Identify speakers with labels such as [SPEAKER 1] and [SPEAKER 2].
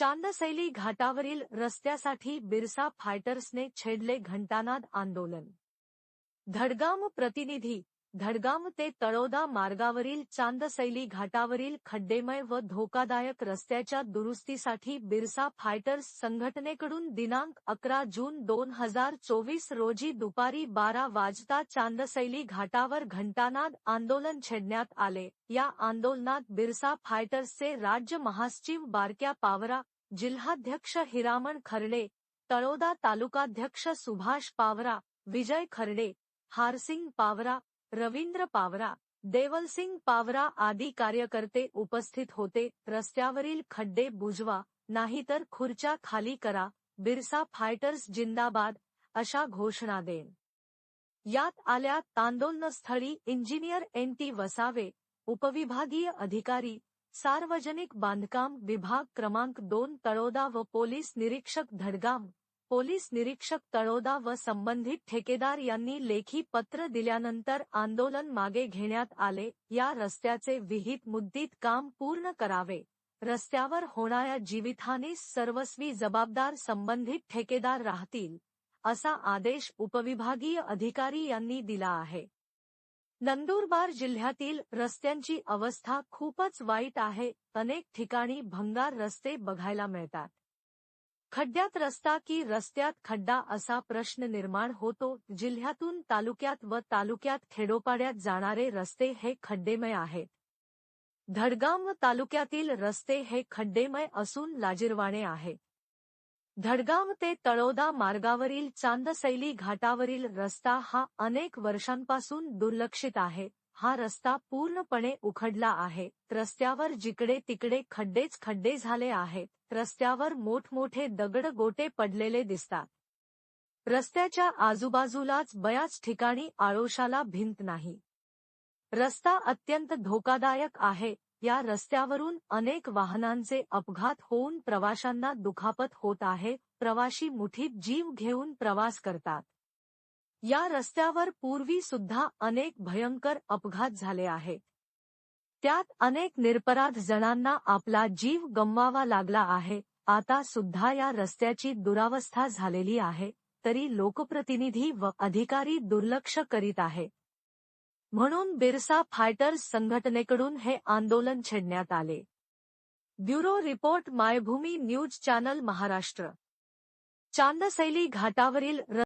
[SPEAKER 1] चांदसैली घाटावरील रस्त्यासाठी बिरसा फायटर्सने छेडले घंटानाद आंदोलन। धडगाम प्रतिनिधी धडगाम ते तळोदा मार्गावरील चांदसैली घाटावरील खड्डेमय व धोकादायक रस्त्याच्या दुरुस्तीसाठी बिरसा फायटर्स संघटनेकडून दिनांक 11 जून 2024 रोजी दुपारी 12 वाजता चांदसैली घाटावर घंटानाद आंदोलन छेडण्यात आले। या आंदोलनात बिरसा फायटर्सचे राज्य महासचिव बारक्या पावरा, जिल्हाध्यक्ष हिरामण खर्डे, तळोदा तालुकाध्यक्ष सुभाष पावरा, विजय खर्डे, हारसिंग पावरा, रवींद्र पावरा, देवलसिंग पावरा आदी कार्यकर्ते उपस्थित होते। रस्त्यावरील खड्डे बुजवा, नाहीतर खुर्च्या खाली करा, बिरसा फायटर्स जिंदाबाद अशा घोषणा देन यात आल्या। आंदोलनस्थळी इंजिनियर NT वसावे, उपविभागीय अधिकारी, सार्वजनिक बांधकाम विभाग क्रमांक 2 तळोदा व पोलीस निरीक्षक धडगाम, पोलीस निरीक्षक तळोदा व संबंधित ठेकेदार यांनी लेखी पत्र दिल्यानंतर आंदोलन मागे घेण्यात आले। या रस्त्याचे विहित मुद्दित काम पूर्ण करावे, रस्त्यावर होणाऱ्या जीवितहानीस सर्वस्वी जबाबदार संबंधित ठेकेदार राहतील, असा आदेश उपविभागीय अधिकारी यांनी दिला आहे। नंदुरबार जिल्ह्यातील रस्त्यांची अवस्था खूपच वाईट आहे। अनेक ठिकाणी भंगार रस्ते बघायला मिळतात। खड्ड्यात रस्ता की रस्त्यात खड्डा असा प्रश्न निर्माण होतो। जिल्ह्यातून तालुक्यात व तालुक्यात खेडोपाड्यात जाणारे रस्ते हे खड्डेमय आहेत। धडगाम तालुक्यातील रस्ते हे खड्डेमय असून लाजिरवाणे आहेत। धडगाम ते तळोदा मार्गावरील चांदसैली घाटावरील रस्ता हा अनेक वर्षांपासून दुर्लक्षित आहे। हा रस्ता पूर्णपणे उखडला आहे। रस्त्यावर जिकडे तिकडे खड्डेच खड्डे झाले आहेत। रस्त्यावर मोठमोठे दगड गोटे पडलेले दिसतात। रस्त्याच्या आजूबाजूलाच बऱ्याच ठिकाणी आळोशाला भिंत नाही। रस्ता अत्यंत धोकादायक आहे। या रस्त्यावरून अनेक वाहनांचे अपघात होऊन प्रवाशांना दुखापत होत आहे। प्रवाशी मुठीत जीव घेऊन प्रवास करतात। या रस्त्यावर पूर्वी सुद्धा अनेक भयंकर अपघात झाले आहेत। त्यात अनेक निरपराध जणांना आपला जीव गमवावा लागला आहे। आता सुद्धा या रस्त्याची दुरावस्था झालेली आहे, तरी लोकप्रतिनिधी व अधिकारी दुर्लक्ष करीत आहेत। म्हणून बिरसा फायटर्स संघटनेकडून हे आंदोलन छेडण्यात आले। Bureau report Maybhumi news channel Maharashtra. चांदसैली घाटावरील